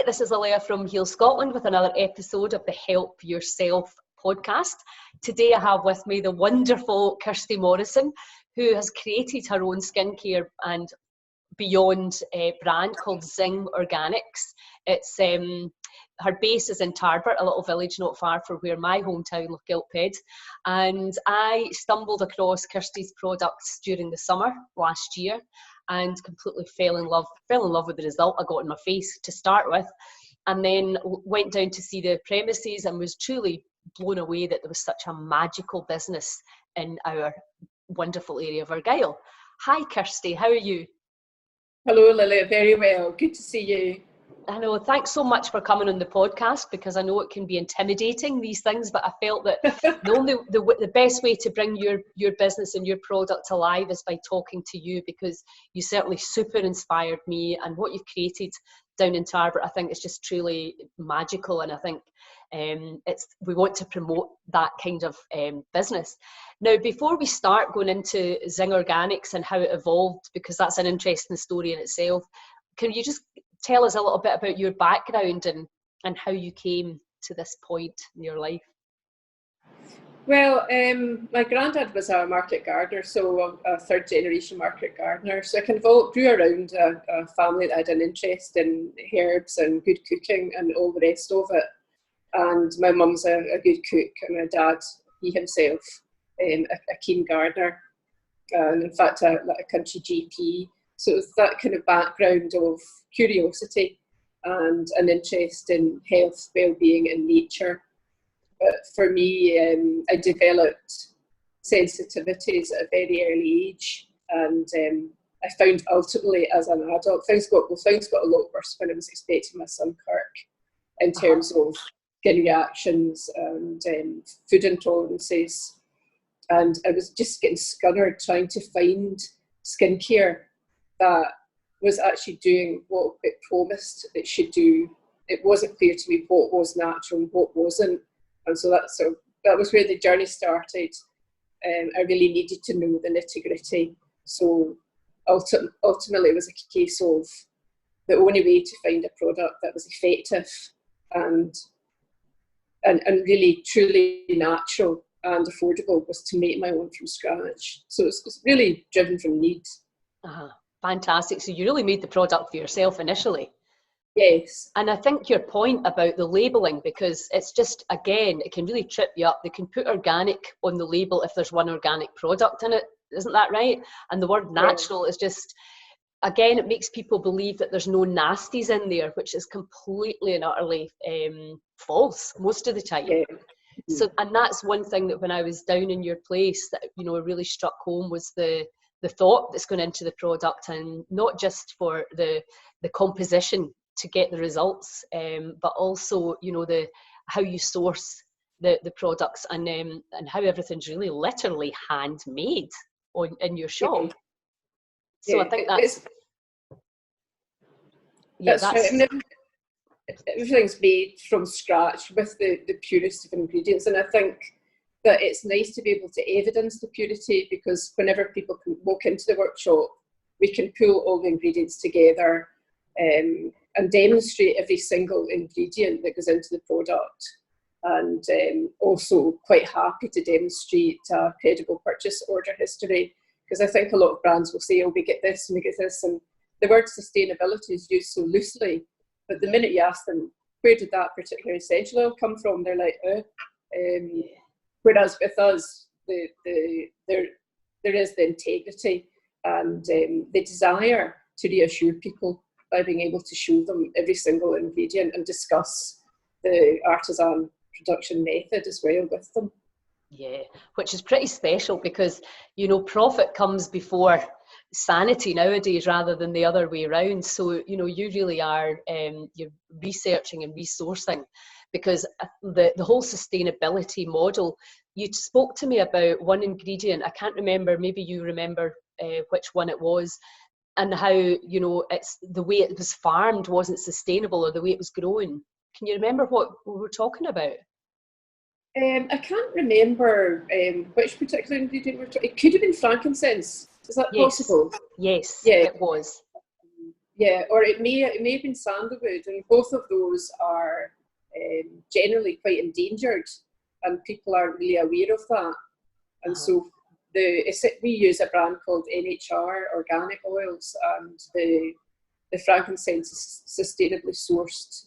this is Alea from Heal Scotland with another episode of the Help Yourself podcast. Today I have with me the wonderful Kirst Morrison, who has created her own skincare and beyond brand called Zing Organics. It's her base is in Tarbert, a little village not far from where my hometown of Gilphead. And I stumbled across Kirsty's products during the summer last year and completely fell in love with the result I got in my face to start with, and then went down to see the premises and was truly blown away that there was such a magical business in our wonderful area of Argyll. Hi Kirsty, how are you? Hello Lily, very well, good to see you. I know, thanks so much for coming on the podcast, because I know it can be intimidating, these things, but I felt that the best way to bring your business and your product alive is by talking to you, because you certainly super inspired me, and what you've created down in Tarbert I think is just truly magical, and I think we want to promote that kind of business. Now, before we start going into Zing Organics and how it evolved, because that's an interesting story in itself, can you just tell us a little bit about your background and how you came to this point in your life? Well, my granddad was a market gardener, so a third generation market gardener. So I kind of grew around a family that had an interest in herbs and good cooking and all the rest of it. And my mum's a good cook, and my dad, he himself, a keen gardener, and in fact a country GP. So it was that kind of background of curiosity and an interest in health, well-being and nature. But for me, I developed sensitivities at a very early age, and I found ultimately as an adult, things got a lot worse when I was expecting my son Kirk in terms of skin reactions and food intolerances. And I was just getting scunnered trying to find skincare that was actually doing what it promised it should do. It wasn't clear to me what was natural and what wasn't. And so that was where the journey started. I really needed to know the nitty-gritty. So ultimately it was a case of the only way to find a product that was effective and really truly natural and affordable was to make my own from scratch. So it's really driven from need. Fantastic. So you really made the product for yourself initially. Yes. And I think your point about the labelling, because it's just, again, it can really trip you up. They can put organic on the label if there's one organic product in it. Isn't that right? And the word natural is just, again, it makes people believe that there's no nasties in there, which is completely and utterly false most of the time. Yeah. So, and that's one thing that when I was down in your place that, really struck home was the thought that's going into the product, and not just for the composition to get the results, but also how you source the products and how everything's really literally handmade in your shop. So I think that's right. I mean, everything's made from scratch with the purest of ingredients, and I think that it's nice to be able to evidence the purity, because whenever people can walk into the workshop, we can pull all the ingredients together and demonstrate every single ingredient that goes into the product, and also quite happy to demonstrate a credible purchase order history, because I think a lot of brands will say, oh, we get this and we get this, and the word sustainability is used so loosely, but the minute you ask them, where did that particular essential oil come from, they're like, whereas with us, there is the integrity and the desire to reassure people by being able to show them every single ingredient and discuss the artisan production method as well with them. Yeah, which is pretty special, because profit comes before sanity nowadays rather than the other way around. So you really are you're researching and resourcing, because the whole sustainability model, you spoke to me about one ingredient, I can't remember, maybe you remember which one it was, and how it's the way it was farmed wasn't sustainable, or the way it was grown. Can you remember what we were talking about? I can't remember which particular ingredient it could have been frankincense. Is that possible? Yes, yeah. it was. Yeah, or it may have been sandalwood, and both of those are generally quite endangered, and people aren't really aware of that. And so we use a brand called NHR organic oils, and the frankincense is sustainably sourced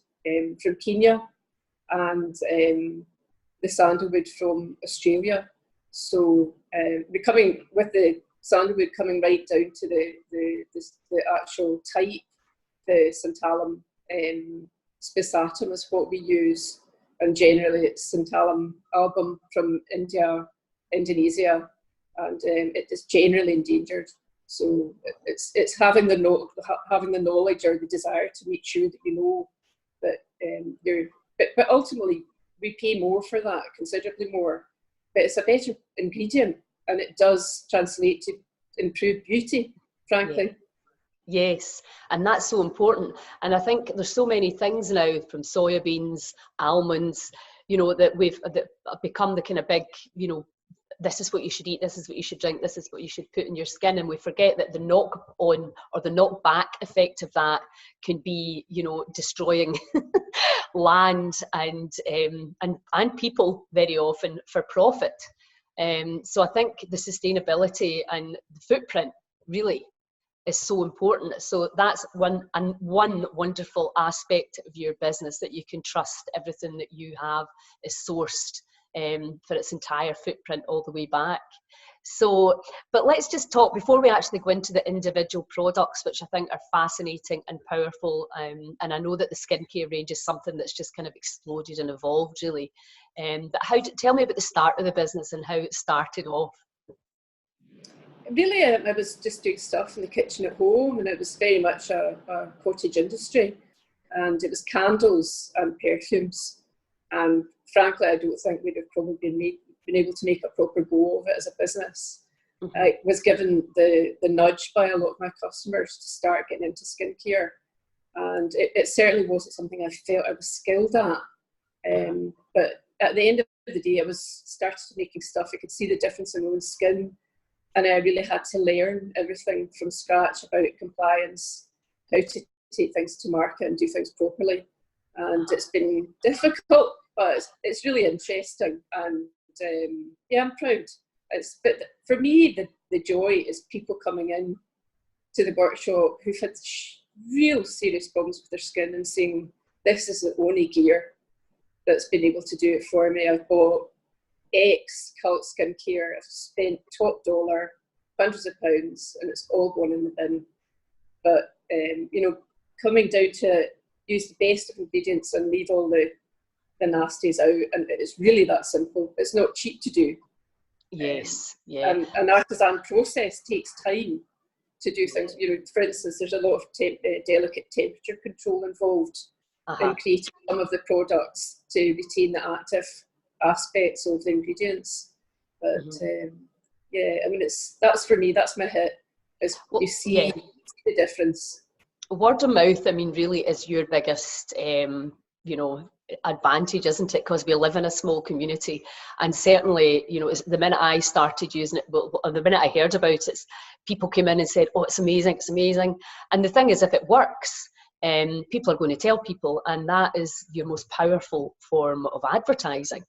from Kenya, and the sandalwood from Australia. So we're coming with the sandalwood coming right down to the actual type. The Santalum spisatum is what we use, and generally it's Santalum album from Indonesia, and it is generally endangered. So it's having the knowledge or the desire to make sure that you know that but ultimately we pay more for that, considerably more. But it's a better ingredient, and it does translate to improved beauty, frankly. Yeah. Yes, and that's so important. And I think there's so many things now, from soybeans, almonds, that have become the kind of big, this is what you should eat, this is what you should drink, this is what you should put in your skin. And we forget that the knock on or the knock back effect of that can be, destroying land and people very often for profit. So I think the sustainability and the footprint really is so important. So that's one wonderful aspect of your business, that you can trust everything that you have is sourced for its entire footprint all the way back. So, but let's just talk, before we actually go into the individual products, which I think are fascinating and powerful, and I know that the skincare range is something that's just kind of exploded and evolved really. But tell me about the start of the business and how it started off. Really, I was just doing stuff in the kitchen at home, and it was very much a cottage industry, and it was candles and perfumes. And frankly, I don't think we'd have probably been able to make a proper go of it as a business. Mm-hmm. I was given the nudge by a lot of my customers to start getting into skincare, and it certainly wasn't something I felt I was skilled at. But at the end of the day, I was started making stuff. I could see the difference in my own skin. And I really had to learn everything from scratch about compliance, how to take things to market and do things properly. And it's been difficult, but it's really interesting. And yeah, I'm proud. But for me, the joy is people coming in to the workshop who've had real serious problems with their skin and saying, this is the only gear that's been able to do it for me. I've bought X cult skincare, I've spent top dollar, hundreds of pounds, and it's all gone in the bin. But coming down to use the best of ingredients and leave all the nasties out, and it's really that simple. It's not cheap to do. Yes, yeah. And an artisan process takes time to do things. For instance, there's a lot of delicate temperature control involved in creating some of the products to retain the active aspects of the ingredients. But yeah, I mean, that's for me, that's my hit, is you see the difference. Word of mouth, I mean, really is your biggest advantage, isn't it? Because we live in a small community, and certainly, the minute I started using it, the minute I heard about it, people came in and said, oh, it's amazing. And the thing is, if it works, people are going to tell people, and that is your most powerful form of advertising.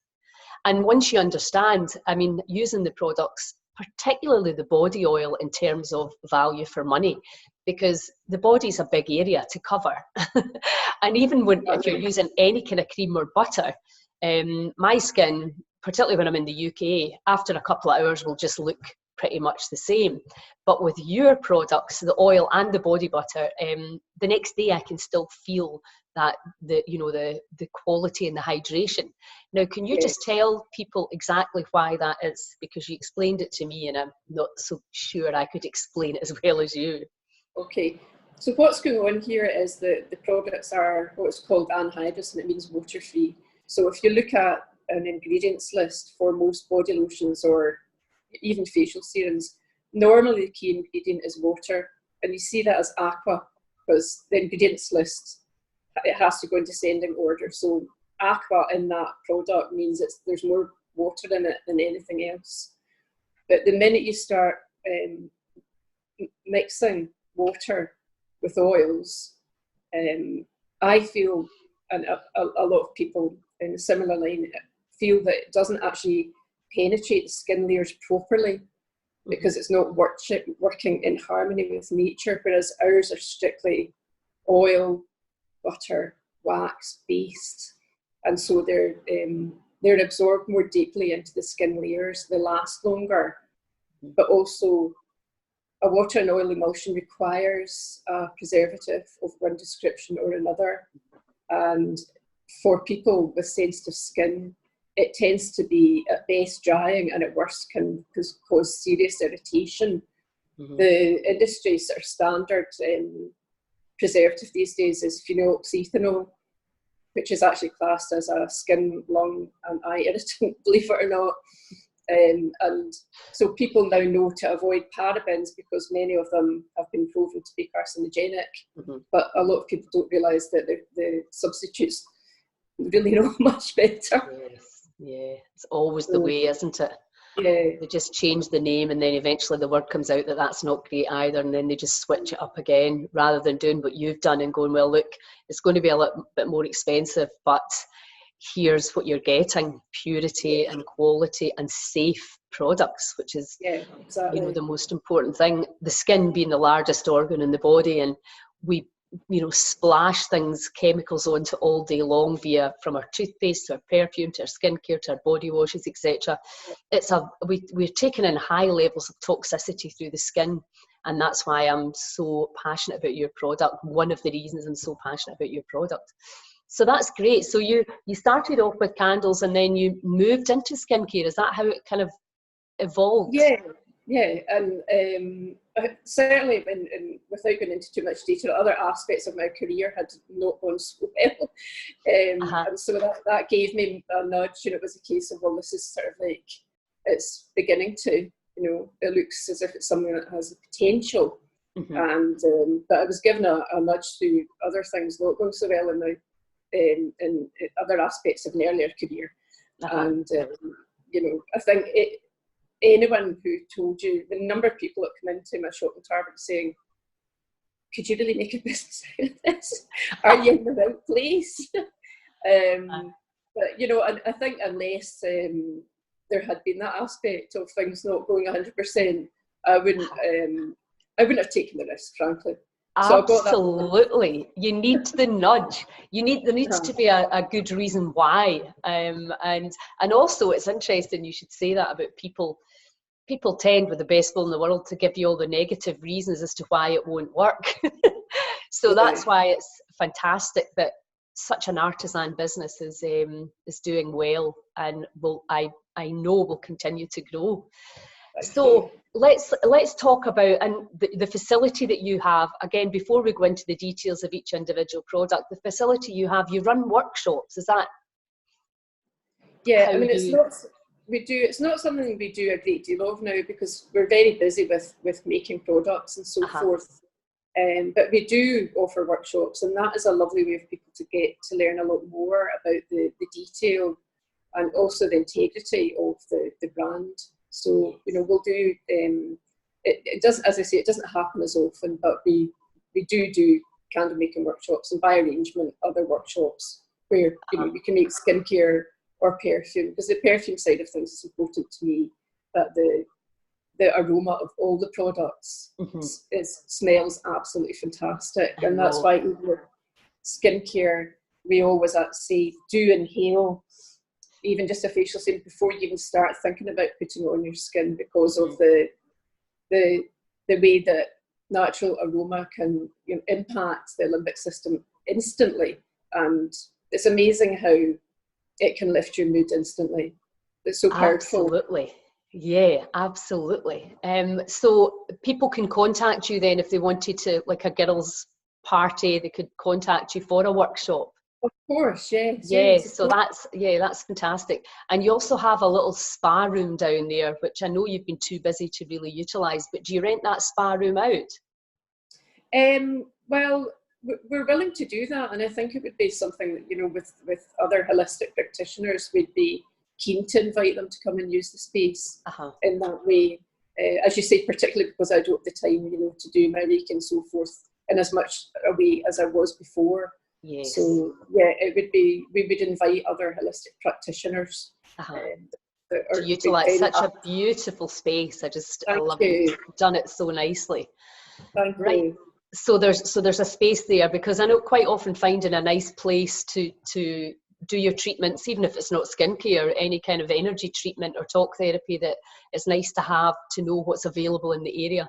And once you understand, I mean, using the products, particularly the body oil, in terms of value for money, because the body's a big area to cover. And even if you're using any kind of cream or butter, my skin, particularly when I'm in the UK, after a couple of hours will just look pretty much the same. But with your products, the oil and the body butter, the next day I can still feel that the quality and the hydration. Now, can you just tell people exactly why that is? Because you explained it to me, and I'm not so sure I could explain it as well as you. Okay, so what's going on here is that the products are what's called anhydrous, and it means water-free. So if you look at an ingredients list for most body lotions or even facial serums, normally the key ingredient is water, and you see that as aqua because the ingredients list, it has to go in descending order. So aqua in that product means there's more water in it than anything else. But the minute you start mixing water with oils, I feel, and a lot of people in a similar line feel that it doesn't actually penetrate the skin layers properly because it's not working in harmony with nature, whereas ours are strictly oil, butter, wax based, and so they're absorbed more deeply into the skin layers. They last longer, but also a water and oil emulsion requires a preservative of one description or another, and for people with sensitive skin, it tends to be at best drying and at worst can cause serious irritation. The industry's sort of standard preservative these days is phenoxyethanol, which is actually classed as a skin, lung and eye irritant, believe it or not. And so people now know to avoid parabens because many of them have been proven to be carcinogenic, but a lot of people don't realise that the substitutes really not much better. Yes. Yeah, it's always the way, isn't it? Yeah. They just change the name and then eventually the word comes out that that's not great either, and then they just switch it up again rather than doing what you've done and going, well, look, it's going to be a little bit more expensive, but here's what you're getting: purity and quality and safe products, which is exactly. the most important thing. The skin being the largest organ in the body, and we splash chemicals onto all day long from our toothpaste to our perfume to our skincare to our body washes, etc. We're taking in high levels of toxicity through the skin, and that's why I'm so passionate about your product. One of the reasons I'm so passionate about your product. So that's great. So you started off with candles and then you moved into skincare. Is that how it kind of evolved? Yeah, and certainly, and without going into too much detail, other aspects of my career had not gone so well, and so that gave me a nudge. It was a case of, well, this is sort of like, it's beginning to, it looks as if it's something that has the potential, and but I was given a nudge through other things not going so well in other aspects of an earlier career, and I think anyone who told you, the number of people that come into my shop in Tarbert saying, could you really make a business out of this? Are you in the right place? But, I think unless there had been that aspect of things not going 100%, I wouldn't have taken the risk, frankly. Absolutely. You need the nudge. There needs to be a good reason why. And also it's interesting you should say that about people. People tend, with the best will in the world, to give you all the negative reasons as to why it won't work. So that's why it's fantastic that such an artisan business is doing well, and I know will continue to grow. So let's talk about and the facility that you have. Again, before we go into the details of each individual product, the facility you have, you run workshops. Is that? Yeah, I mean, it's not something we do a great deal of now because we're very busy with making products and so forth. But we do offer workshops, and that is a lovely way of people to get to learn a lot more about the detail and also the integrity of the brand. So we'll do it doesn't, as I say, it doesn't happen as often, but we do candle making workshops, and by arrangement other workshops where we can make skincare or perfume, because the perfume side of things is important to me, that the aroma of all the products smells absolutely fantastic. And that's why even with skincare, we always say do inhale even just a facial serum before you even start thinking about putting it on your skin, because of the way that natural aroma can impact the limbic system instantly. And it's amazing how it can lift your mood instantly. It's so powerful. Absolutely. Yeah, absolutely. So people can contact you then if they wanted to, like a girls' party, they could contact you for a workshop. Of course, yes. Yes, so that's fantastic. And you also have a little spa room down there, which I know you've been too busy to really utilise, but do you rent that spa room out? Well, we're willing to do that, and I think it would be something that, with other holistic practitioners, we'd be keen to invite them to come and use the space in that way. As you say, particularly because I don't have the time, to do my Reiki and so forth in as much a way as I was before. Yes. So yeah, we would invite other holistic practitioners. To utilise such a beautiful space. I love it. You've done it so nicely. Thank you. So there's a space there, because I know quite often finding a nice place to do your treatments, even if it's not skincare, any kind of energy treatment or talk therapy, that it's nice to have, to know what's available in the area.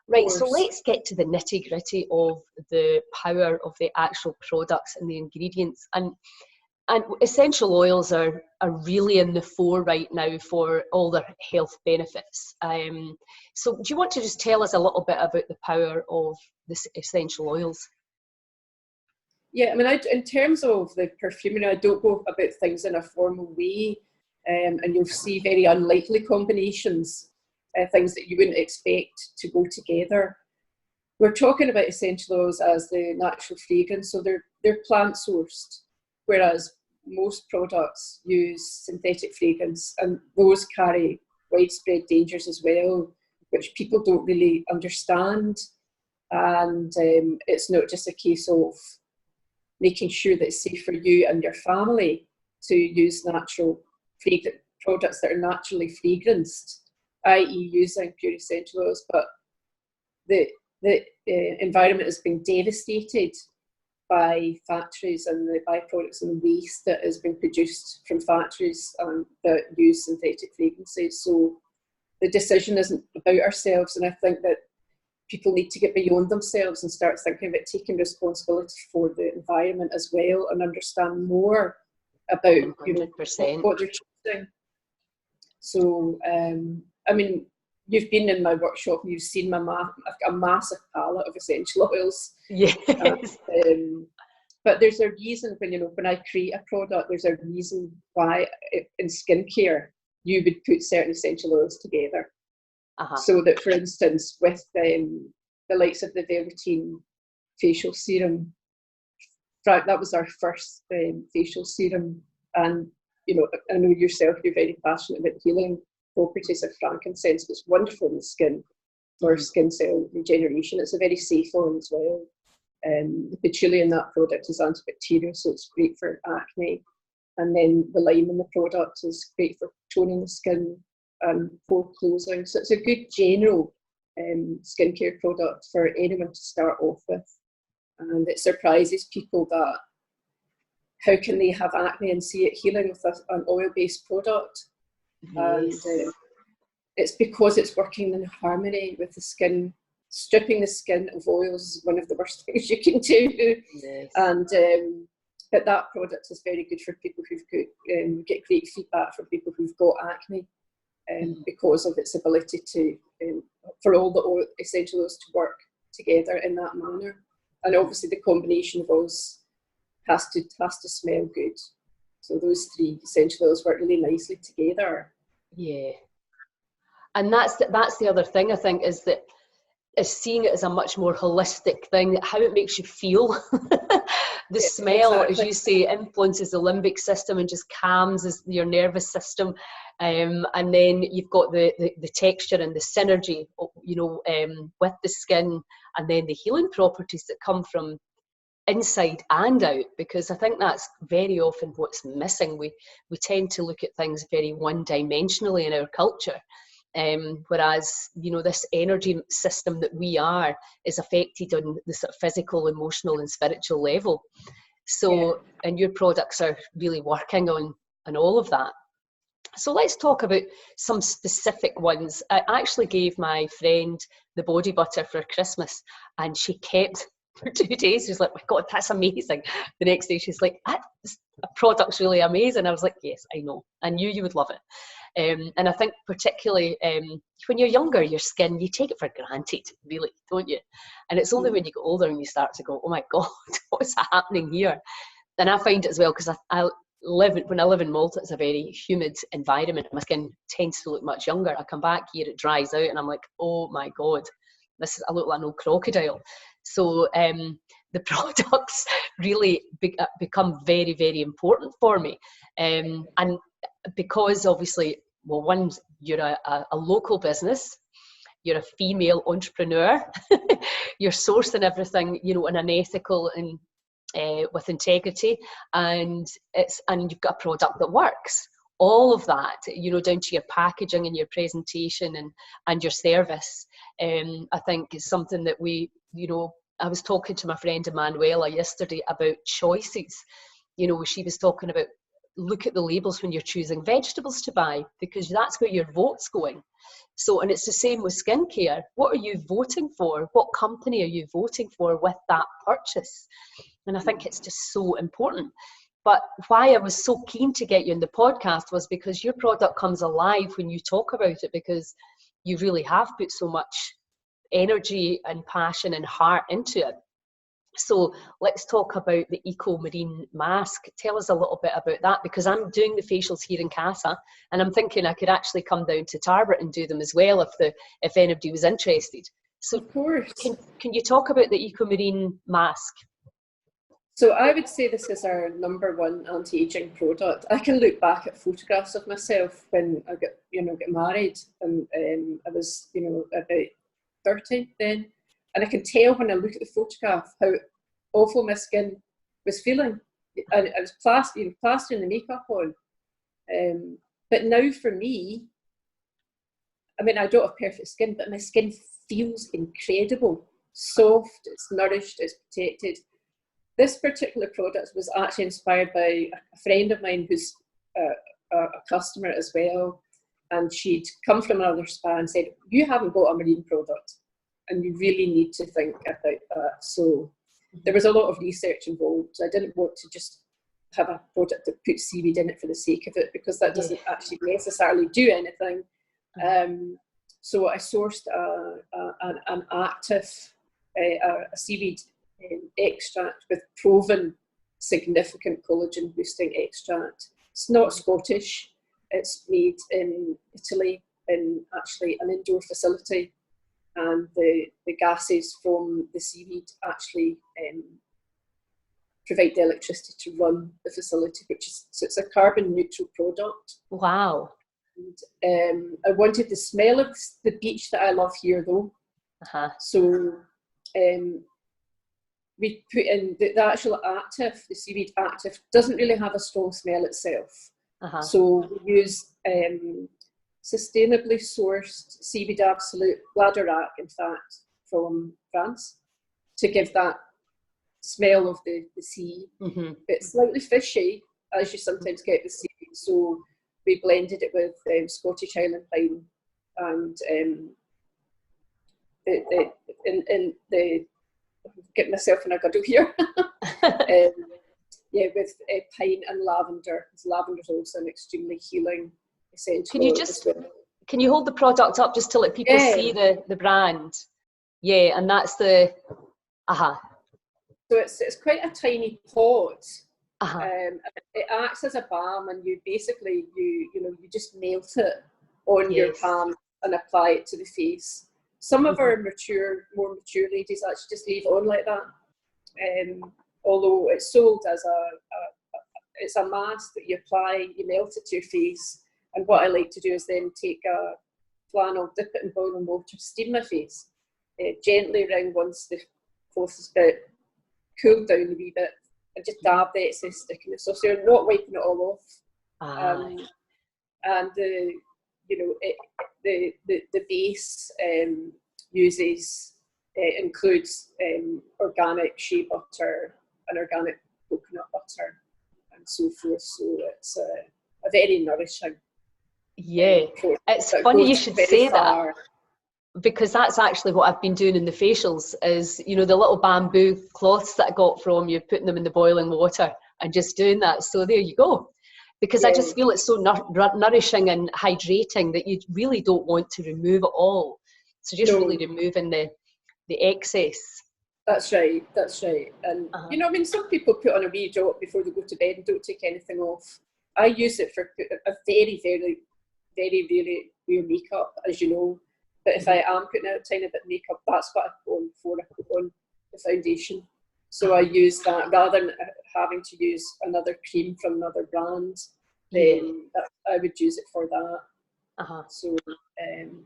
Right, so let's get to the nitty gritty of the power of the actual products and the ingredients. And essential oils are really in the fore right now for all their health benefits. So do you want to just tell us a little bit about the power of the essential oils? Yeah, I mean, in terms of the perfumery, I don't go about things in a formal way, and you'll see very unlikely combinations, things that you wouldn't expect to go together. We're talking about essential oils as the natural fragrance, so they're plant sourced, whereas most products use synthetic fragrance, and those carry widespread dangers as well, which people don't really understand. And it's not just a case of making sure that it's safe for you and your family to use natural products that are naturally fragranced, i.e. using pure essential oils, but the environment has been devastated by factories and the byproducts and waste that has been produced from factories that use synthetic fragrances. So the decision isn't about ourselves, and I think that people need to get beyond themselves and start thinking about taking responsibility for the environment as well, and understand more about what they're choosing. So, I mean, you've been in my workshop and you've seen a massive palette of essential oils. Yes. But there's a reason when I create a product, there's a reason why in skincare you would put certain essential oils together. So that, for instance, with the likes of the Velveteen facial serum, that was our first facial serum, and I know yourself, you're very passionate about healing properties of frankincense. It's wonderful in the skin for skin cell regeneration. It's a very safe oil as well. The patchouli in that product is antibacterial, so it's great for acne. And then the lime in the product is great for toning the skin and pore closing. So it's a good general skincare product for anyone to start off with. And it surprises people that how can they have acne and see it healing with an oil-based product? Yes. And it's because it's working in harmony with the skin. Stripping the skin of oils is one of the worst things you can do. Yes. And but that product is very good for people who've got, get great feedback from people who've got acne, because of its ability to for all the essential oils to work together in that manner. And obviously the combination of oils has to smell good. So those three essential oils work really nicely together. Yeah. And that's the other thing, I think, is seeing it as a much more holistic thing, how it makes you feel. The smell, exactly, as you say, influences the limbic system and just calms your nervous system. And then you've got the texture and the synergy, with the skin, and then the healing properties that come from inside and out, because I think that's very often what's missing. We tend to look at things very one-dimensionally in our culture. Whereas this energy system that we are is affected on the sort of physical, emotional and spiritual level. So and your products are really working on all of that. So let's talk about some specific ones. I actually gave my friend the body butter for Christmas, and she kept for 2 days. She's like, "My God, that's amazing." The next day she's like, "That product's really amazing." I was like, "Yes, I know. I knew you would love it." And I think particularly when you're younger, your skin, you take it for granted, really, don't you? And it's only when you get older and you start to go, "Oh my God, what's happening here?" And I find it as well, because when I live in Malta, it's a very humid environment. My skin tends to look much younger. I come back here, it dries out, and I'm like, "Oh my God, I look like an old crocodile." So the products really become very, very important for me. And because obviously, well, one, you're a local business, you're a female entrepreneur, you're sourcing everything, you know, in an ethical and with integrity, and you've got a product that works. All of that, you know, down to your packaging and your presentation and your service, I think is something that we, you know, I was talking to my friend Emanuela yesterday about choices. You know, she was talking about, look at the labels when you're choosing vegetables to buy, because that's where your vote's going. So, and it's the same with skincare. What are you voting for? What company are you voting for with that purchase? And I think it's just so important. But why I was so keen to get you in the podcast was because your product comes alive when you talk about it, because you really have put so much energy and passion and heart into it. So let's talk about the Eco Marine mask. Tell us a little bit about that, because I'm doing the facials here in Casa, and I'm thinking I could actually come down to Tarbert and do them as well if anybody was interested. So of course. Can you talk about the Eco Marine mask? So I would say this is our #1 anti-aging product. I can look back at photographs of myself when I got married, and I was, you know, about 30 then, and I can tell when I look at the photograph how awful my skin was feeling. And I was plastering the makeup on. But now for me, I mean, I don't have perfect skin, but my skin feels incredible. Soft, it's nourished, it's protected. This particular product was actually inspired by a friend of mine who's a customer as well, and she'd come from another spa and said, you haven't got a marine product and you really need to think about that. So there was a lot of research involved. I didn't want to just have a product that puts seaweed in it for the sake of it, because that doesn't actually necessarily do anything. So I sourced an active a seaweed extract with proven significant collagen boosting extract. It's not Scottish. It's made in Italy in actually an indoor facility, and the gases from the seaweed actually provide the electricity to run the facility, so it's a carbon neutral product. Wow. And I wanted the smell of the beach that I love here though. So we put in the actual active, the seaweed active doesn't really have a strong smell itself. So we use sustainably sourced seaweed absolute bladderwrack, in fact, from France, to give that smell of the sea. It's slightly fishy, as you sometimes get with seaweed. So we blended it with Scottish Highland pine and get myself in a guddle here. With pine and lavender. Lavender is also an extremely healing essential. Can you hold the product up just to let people see the brand? Yeah, and that's the So it's quite a tiny pot. It acts as a balm, and you basically you just melt it on your palm and apply it to the face. Some of our more mature ladies actually just leave it on like that. Although it's sold as it's a mask that you apply, you melt it to your face, and what I like to do is then take a flannel, dip it in boiling water, steam my face gently around once the cloth is a bit cooled down a wee bit, and just dab the excess stickiness off, so you're not wiping it all off. And the base includes organic shea butter and organic coconut butter and so forth. So it's a very nourishing. It's funny you should say that, because that's actually what I've been doing in the facials is, the little bamboo cloths that I got from you, putting them in the boiling water and just doing that. So there you go. Because I just feel it's so nourishing and hydrating that you really don't want to remove it all. So just really removing the excess. That's right. And some people put on a wee drop before they go to bed and don't take anything off. I use it for a very, very, very, very real makeup, as you know. But if I am putting out a tiny bit of makeup, that's what I put on before I put on the foundation. So I use that rather than having to use another cream from another brand. Then I would use it for that. So,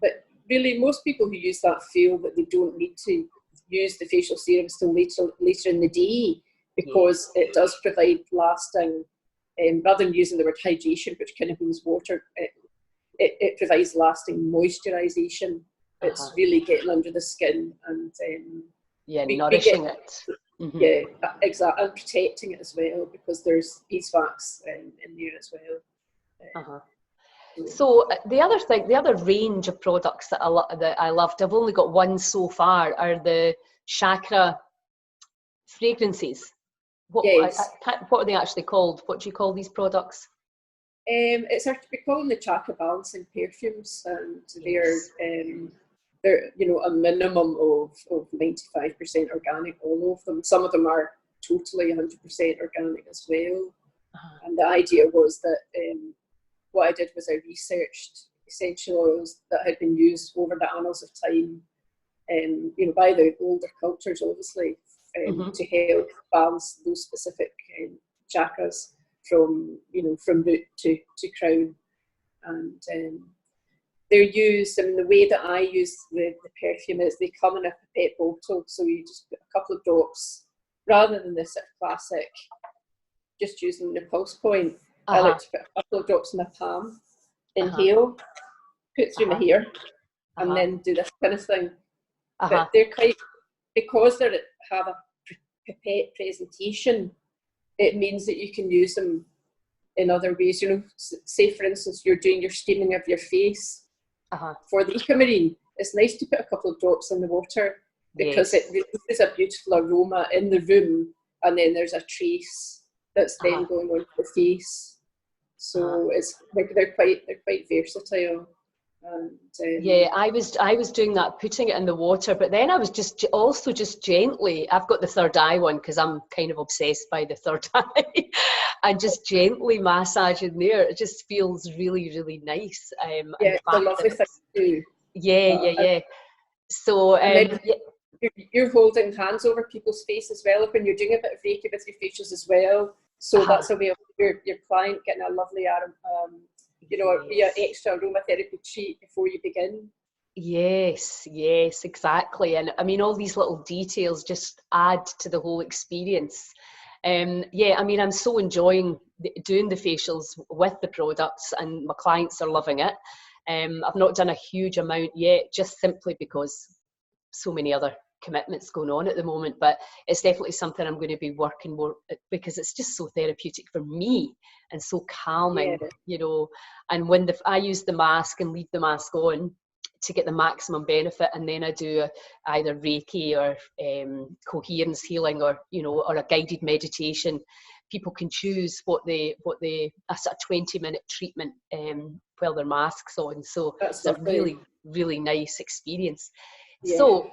but really most people who use that feel that they don't need to use the facial serums till later in the day, because it does provide lasting, rather than using the word hydration, which kind of means water, it provides lasting moisturisation. It's really getting under the skin and nourishing it. Mm-hmm. Yeah, exactly, and protecting it as well, because there's beeswax in there as well. So the other range of products that I loved, I've only got one so far, are the chakra fragrances. What are they actually called? What do you call these products? We call them the chakra balancing perfumes, and they're a minimum of 95% organic, all of them. Some of them are totally 100% organic as well. And the idea was that what I did was I researched essential oils that had been used over the annals of time, by the older cultures, obviously, to help balance those specific chakras from root to crown. And they're used, the way that I use the perfume is they come in a pipette bottle, so you just put a couple of drops, rather than this sort of classic, just using the pulse point. I like to put a couple of drops in my palm, inhale, put through my hair, and then do this kind of thing. But they're because they have a pipette presentation, it means that you can use them in other ways. Say for instance, you're doing your steaming of your face for the ecomarine. It's nice to put a couple of drops in the water, because it releases a beautiful aroma in the room, and then there's a trace that's then going on the face. So they're quite versatile. And, I was doing that, putting it in the water, but then I was just gently, I've got the third eye one because I'm kind of obsessed by the third eye, and just gently massaging there. It just feels really, really nice. it's a lovely thing to do. So you're holding hands over people's face as well when you're doing a bit of Reiki with your facials as well. So that's a way of your client getting a lovely extra aromatherapy treat before you begin. Yes, exactly. And all these little details just add to the whole experience. I'm so enjoying doing the facials with the products, and my clients are loving it. I've not done a huge amount yet, just simply because so many other commitments going on at the moment, but it's definitely something I'm going to be working more, because it's just so therapeutic for me and so calming, and when I use the mask and leave the mask on to get the maximum benefit, and then I do either Reiki or coherence healing, or or a guided meditation. People can choose what a sort of 20-minute treatment while their mask's on, so it's a really, really nice experience. So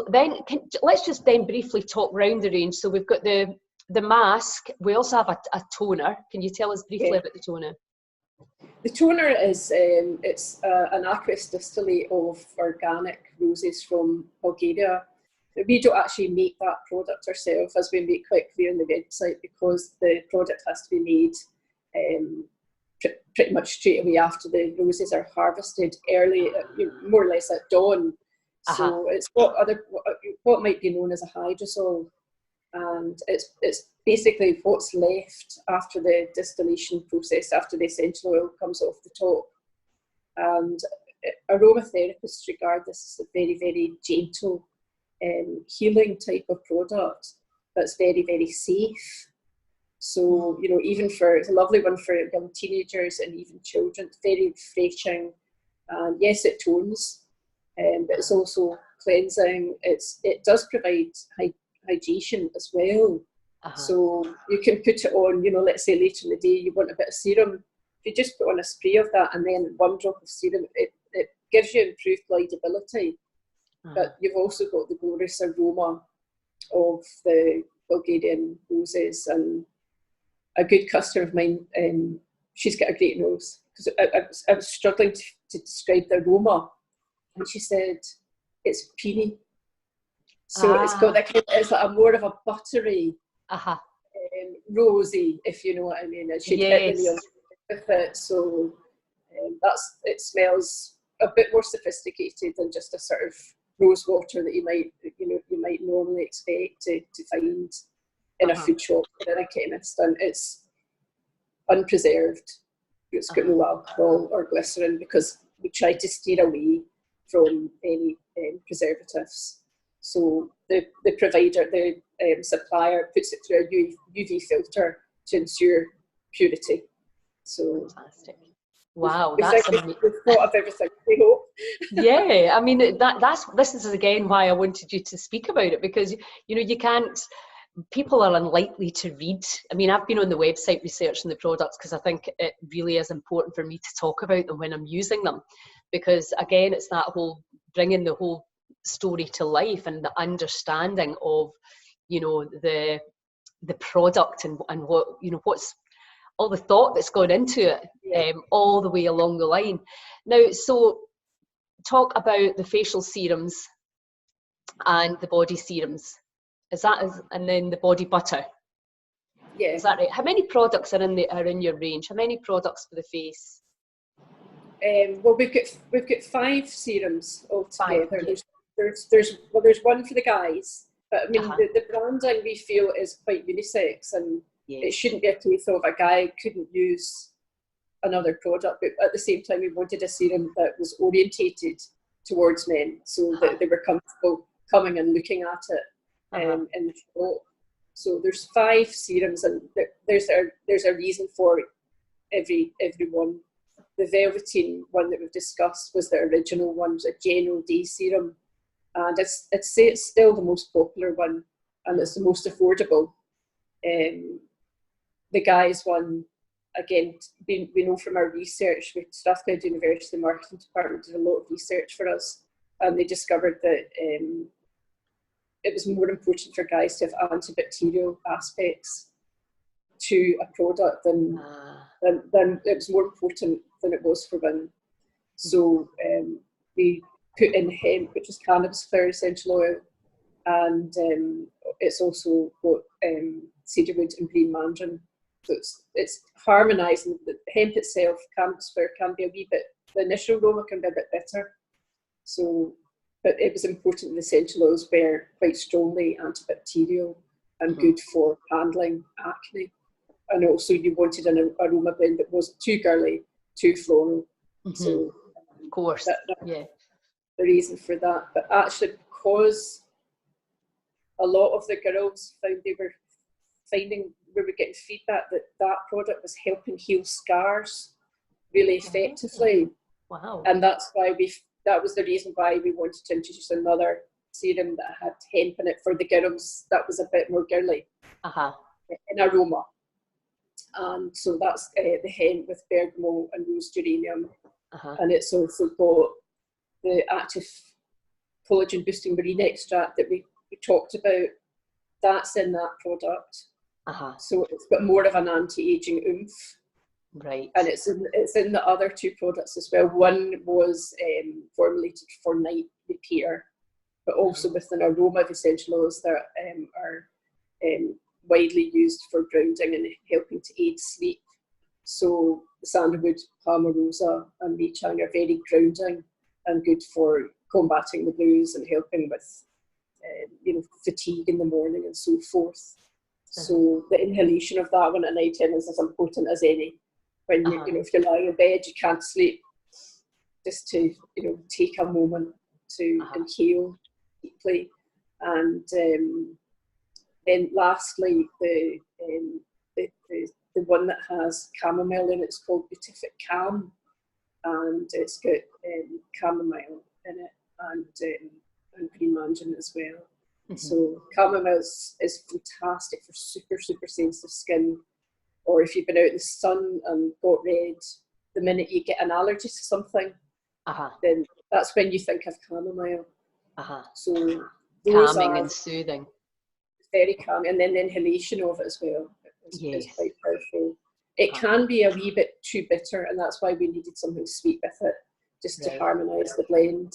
then let's just then briefly talk round the range. So we've got the mask. We also have a toner. Can you tell us briefly about the toner? The toner is it's an aqueous distillate of organic roses from Bulgaria. We don't actually make that product ourselves, as we make quite clear on the website, because the product has to be made pretty much straight away after the roses are harvested, early, more or less at dawn. So it's what might be known as a hydrosol, and it's basically what's left after the distillation process, after the essential oil comes off the top. And aromatherapists regard this as a very, very gentle healing type of product that's very, very safe. So even it's a lovely one for young teenagers and even children. It's very refreshing, and yes, it tones. But it's also cleansing. It does provide hydration as well. So you can put it on, let's say later in the day you want a bit of serum. If you just put on a spray of that and then 1 drop of serum, it gives you improved glidability. But you've also got the glorious aroma of the Bulgarian roses. And a good customer of mine, she's got a great nose, because I was struggling to describe the aroma. And she said, it's peony. So it's got that it's like a more of a buttery, rosy, if you know what I mean. And she'd hit the nail with it. So it smells a bit more sophisticated than just a sort of rose water that you might normally expect to find in a food shop or in a chemist, and it's unpreserved. It's got no alcohol or glycerin, because we try to steer away from any preservatives. So the provider, the supplier, puts it through a UV filter to ensure purity. So fantastic. Wow, we've thought of everything, we hope. Yeah, I mean, this is again why I wanted you to speak about it, because you can't. People are unlikely to read. I mean, I've been on the website researching the products because I think it really is important for me to talk about them when I'm using them, because again, it's that whole bringing the whole story to life and the understanding of the product and what what's all the thought that's gone into it, all the way along the line. Now, so talk about the facial serums and the body serums. And then the body butter. Yeah. Is that right? How many products are in your range? How many products for the face? Well, we've got 5 serums altogether. 5, yeah. There's one for the guys, but I mean the branding we feel is quite unisex, and it shouldn't be a case of a guy couldn't use another product. But at the same time, we wanted a serum that was orientated towards men, so that they were comfortable coming and looking at it. In the shop. So there's 5 serums, and there's a reason for every one. The velveteen one that we've discussed was the original one, was a general day serum, and it's still the most popular one, and it's the most affordable. The guys one, again, we know from our research with Strathclyde University Marketing Department did a lot of research for us, and they discovered that it was more important for guys to have antibacterial aspects to a product than it was more important than it was for women. So we put in hemp, which is cannabis flower essential oil, and it's also got cedarwood and green mandarin. So it's harmonising. The hemp itself, cannabis flower, can be a wee bit, the initial aroma can be a bit bitter. So, but it was important the essential oils were quite strongly antibacterial and good for handling acne. And also you wanted an aroma blend that wasn't too girly, too floral. So of course, the reason for that. But actually, because a lot of the girls found we were getting feedback that product was helping heal scars really effectively. Wow. And that's why that was the reason why we wanted to introduce another serum that had hemp in it for the girls that was a bit more girly in aroma. And so that's the hemp with bergamot and rose geranium. And it's also got the active collagen boosting marine extract that we talked about. That's in that product. So it's got more of an anti-aging oomph. Right. And it's in the other 2 products as well. One was formulated for night repair, but also with an aroma of essential oils that are widely used for grounding and helping to aid sleep. So the sandalwood, palmarosa and mei-chang are very grounding and good for combating the blues and helping with fatigue in the morning and so forth. So the inhalation of that one at night time is as important as any. When you if you're lying in bed, you can't sleep, just to take a moment to inhale deeply. And then lastly, the one that has chamomile in it, it's called Beatific Calm, and it's got chamomile in it and green mandarin as well. So chamomile is fantastic for super sensitive skin, or if you've been out in the sun and got red, the minute you get an allergy to something, then that's when you think of chamomile. So calming and soothing. Very calming, and then the inhalation of it as well is quite powerful. It can be a wee bit too bitter, and that's why we needed something sweet with it, just to harmonise the blend.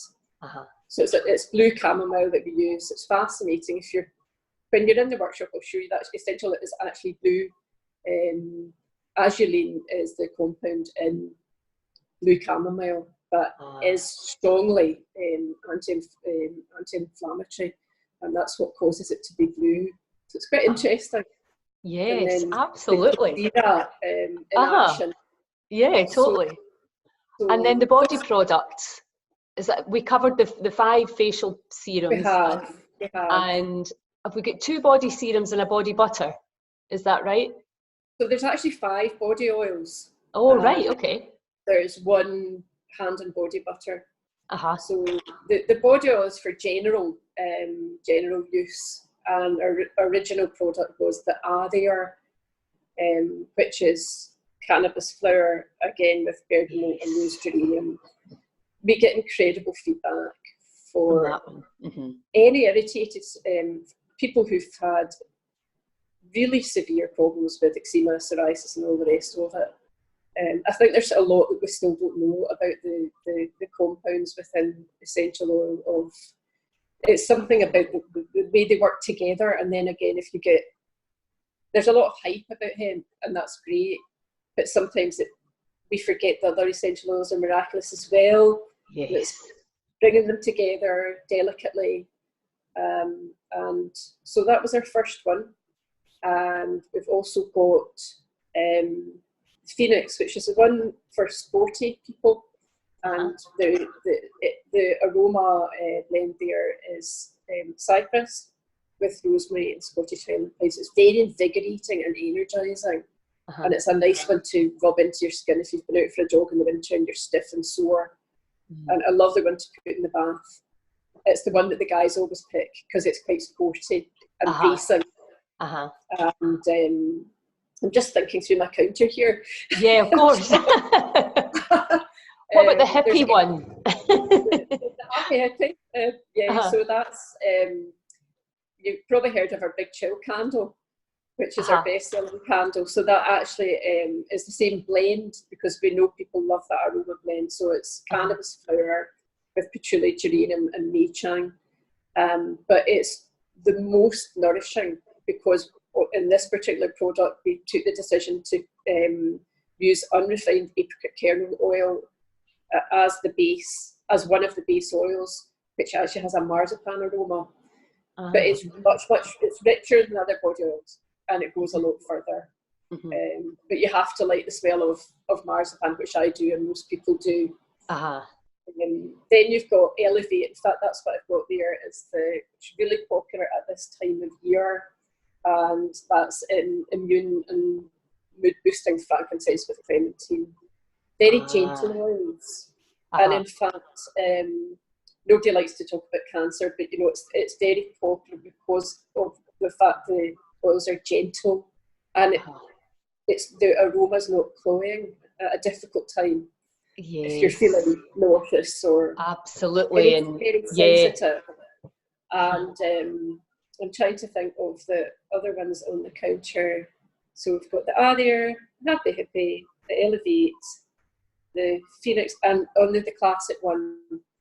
So it's blue chamomile that we use. It's fascinating. When you're in the workshop, I'll show you that essential is actually blue. Azulene is the compound in blue chamomile, but is strongly anti-inflammatory, and that's what causes it to be blue. So it's quite interesting. Yes, absolutely. See that in action. Yeah, totally. So and then the body products, is that we covered the 5 facial serums. We have. And have we got 2 body serums and a body butter? Is that right? So there's actually 5 body oils. Oh, right, okay. There's 1 hand and body butter. So the body oil is for general use, and our original product was the Argyll, which is cannabis flower, again with bergamot and rose geranium. We get incredible feedback for any irritated people who've had really severe problems with eczema, psoriasis and all the rest of it. I think there's a lot that we still don't know about the compounds within essential oil. It's something about the way they work together, and then again, there's a lot of hype about hemp, and that's great, but sometimes we forget the other essential oils are miraculous as well. Yes. It's bringing them together delicately, and so that was our first one. And we've also got Phoenix, which is the one for sporty people, and the aroma blend there is cypress with rosemary and Scottish Highland spice. It's very invigorating and energising, and it's a nice one to rub into your skin if you've been out for a jog in the winter and you're stiff and sore. And I love the one to put in the bath. It's the one that the guys always pick because it's quite sporty and bracing. And I'm just thinking through my counter here. Yeah, of course. What about the hippie one? The happy hippie. So that's, you've probably heard of our Big Chill candle, which is our best-selling candle. So that actually is the same blend, because we know people love that aroma blend. So it's cannabis flower with patchouli, geranium and mei-chang. But it's the most nourishing, because in this particular product we took the decision to use unrefined apricot kernel oil as the base, as one of the base oils, which actually has a marzipan aroma. But it's it's richer than other body oils, and it goes a lot further. But you have to like the smell of marzipan, which I do and most people do. Then you've got Elevate. In fact, that's what I've got there. It's really popular at this time of year, and that's in immune and mood boosting frankincense with clementine. Very gentle oils, and in fact, nobody likes to talk about cancer, but you know it's very popular because of the fact the oils are gentle, and it's the aroma's not cloying at a difficult time. Yes. If you're feeling nauseous or absolutely very sensitive. And I'm trying to think of the other ones on the counter. So we've got the Argyll, Happy Hippie, the Elevate, the Phoenix, and only the classic one,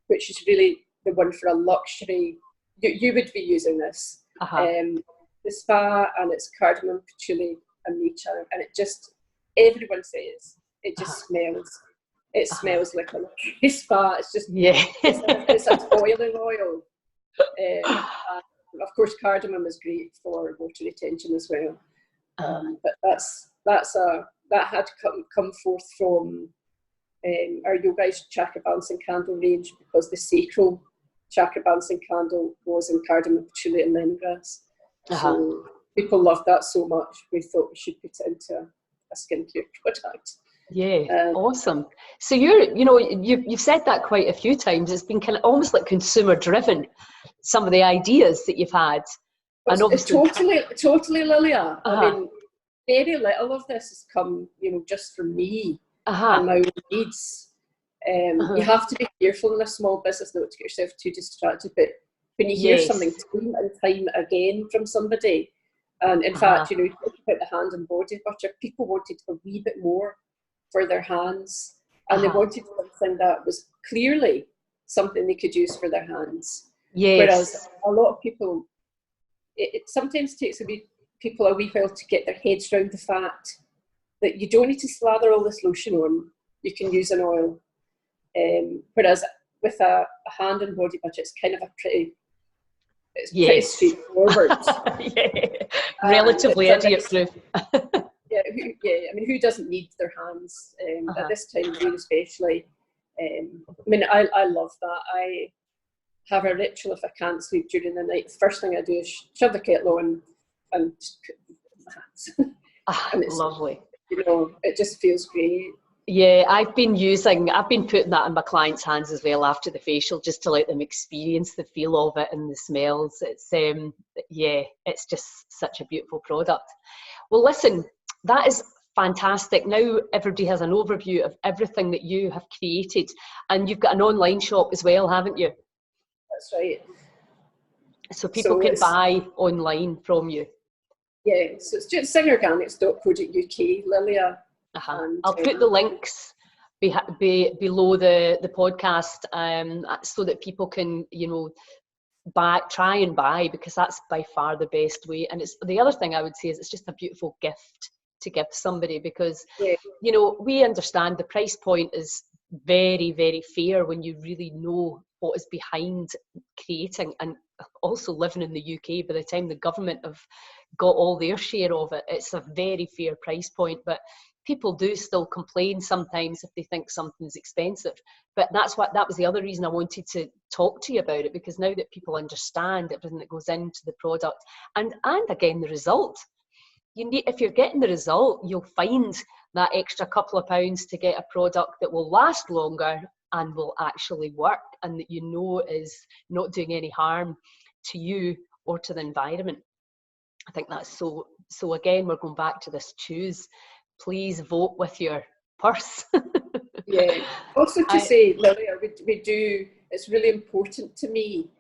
which is really the one for a luxury. You would be using this. The Spa, and it's cardamom, patchouli and mei-chang, and it just, everyone says it just smells. It smells like a luxury spa. It's just it's a boiling oil. Of course, cardamom is great for water retention as well. But that had come forth from our Yogi's chakra balancing candle range, because the sacral chakra balancing candle was in cardamom, patchouli and lemongrass. So people loved that so much, we thought we should put it into a skincare product. Yeah, awesome. So you've said that quite a few times. It's been kind of almost like consumer driven, some of the ideas that you've had. And obviously, totally, Lilia. I mean, very little of this has come, just from me and my own needs. You have to be careful in a small business not to get yourself too distracted. But when you hear something time and time again from somebody, and in fact, you talk about the hand and body butter, people wanted a wee bit more for their hands, and they wanted something that was clearly something they could use for their hands. Whereas a lot of people, it sometimes takes people a wee while to get their heads around the fact that you don't need to slather all this lotion on. You can use an oil. Whereas with a hand and body budget, it's kind of pretty straightforward. Yeah, relatively idiot-proof. Yeah, I mean, who doesn't need their hands at this time of year especially? I mean, I love that. I have a ritual if I can't sleep during the night. The first thing I do is shove the kettle on and just put my hands. And it's lovely. You know, it just feels great. Yeah, I've been putting that in my clients' hands as well after the facial, just to let them experience the feel of it and the smells. It's it's just such a beautiful product. Well, listen, that is fantastic. Now everybody has an overview of everything that you have created, and you've got an online shop as well, haven't you? That's right. So people can buy online from you. Yeah, so it's just zingerganics.co.uk, Lilia. I'll put the links below the podcast so that people can, you know, try and buy, because that's by far the best way. And it's the other thing I would say is it's just a beautiful gift to give somebody, because you know, we understand the price point is very, very fair when you really know what is behind creating, and also living in the UK. By the time the government have got all their share of it, it's a very fair price point. But people do still complain sometimes if they think something's expensive. But that was the other reason I wanted to talk to you about it, because now that people understand everything that goes into the product, and again, the result. If you're getting the result, you'll find that extra couple of pounds to get a product that will last longer and will actually work, and that you know is not doing any harm to you or to the environment. I think that's so again, we're going back to this choose. Please vote with your purse. Yeah. Also to say, Lilia, we do, it's really important to me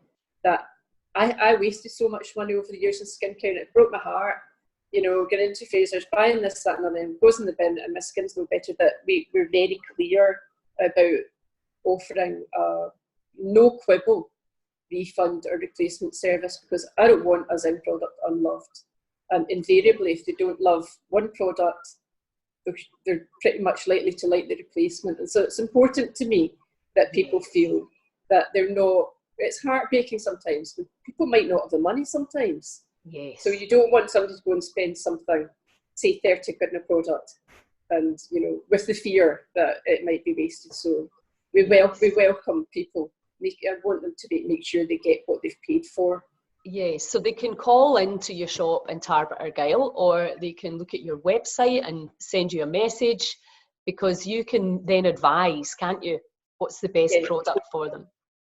that I wasted so much money over the years in skincare, and it broke my heart. You know, getting into phasers, buying this, that, and then goes in the bin, and my skin's no better. That we're very clear about offering a no quibble refund or replacement service, because I don't want a Zing product unloved. And invariably, if they don't love one product, they're pretty much likely to like the replacement. And so it's important to me that people feel that they're not, it's heartbreaking sometimes, but people might not have the money sometimes. Yes. So you don't want somebody to go and spend something, say 30 quid in a product, and, you know, with the fear that it might be wasted. So we welcome people. I want them to make sure they get what they've paid for. Yes, so they can call into your shop in Tarbert, Argyll, or they can look at your website and send you a message, because you can then advise, can't you, what's the best product for them.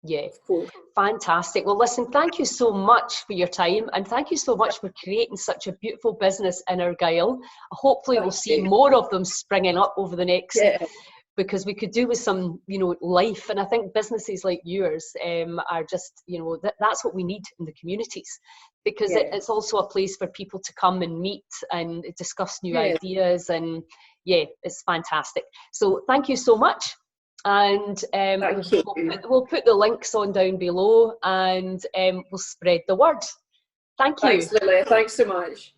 Yeah, of course. Fantastic. Well, listen, thank you so much for your time, and thank you so much for creating such a beautiful business in Argyll. Hopefully we'll see more of them springing up over the next, because we could do with some, you know, life. And I think businesses like yours are just, you know, that's what we need in the communities, because it's also a place for people to come and meet and discuss new ideas. And it's fantastic. So thank you so much. And we'll put the links on down below, and we'll spread the word. Thank you. Thanks, Lily. Thanks so much.